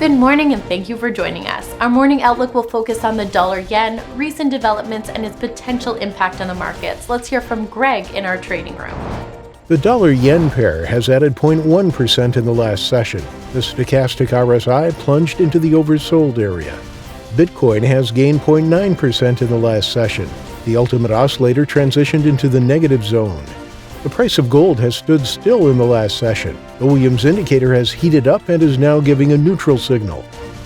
Good morning and thank you for joining us. Our morning outlook will focus on the dollar-yen, recent developments, and its potential impact on the markets. Let's hear from Greg in our trading room. The dollar-yen pair has added 0.1% in the last session. The stochastic RSI plunged into the oversold area. Bitcoin has gained 0.9% in the last session. The ultimate oscillator transitioned into the negative zone. The price of gold has stood still in the last session. The Williams indicator has heated up and is now giving a neutral signal.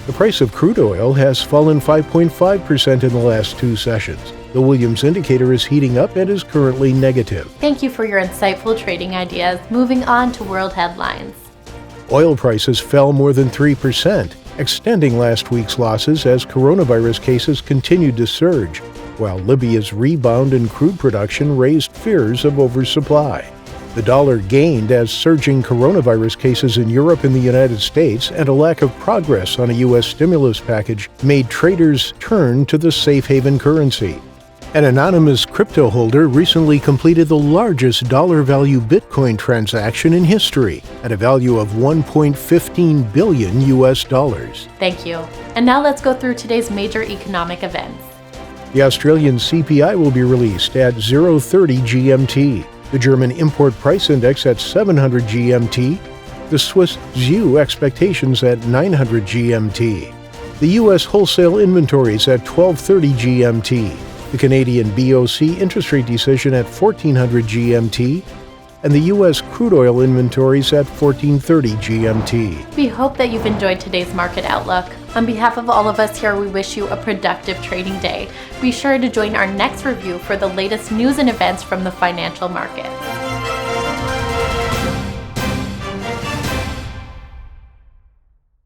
The price of crude oil has fallen 5.5% in the last two sessions. The Williams indicator is heating up and is currently negative. Thank you for your insightful trading ideas. Moving on to world headlines. Oil prices fell more than 3%, extending last week's losses as coronavirus cases continued to surge, while Libya's rebound in crude production raised fears of oversupply. The dollar gained as surging coronavirus cases in Europe and the United States and a lack of progress on a U.S. stimulus package made traders turn to the safe haven currency. An anonymous crypto holder recently completed the largest dollar value Bitcoin transaction in history at a value of $1.15 billion US dollars. Thank you. And now let's go through today's major economic events. The Australian CPI will be released at 0:30 GMT, the German import price index at 700 GMT, the Swiss ZEW expectations at 900 GMT, the U.S. wholesale inventories at 12:30 GMT, the Canadian BOC interest rate decision at 1400 GMT, and the U.S. crude oil inventories at 1430 GMT. We hope that you've enjoyed today's market outlook. On behalf of all of us here, we wish you a productive trading day. Be sure to join our next review for the latest news and events from the financial markets.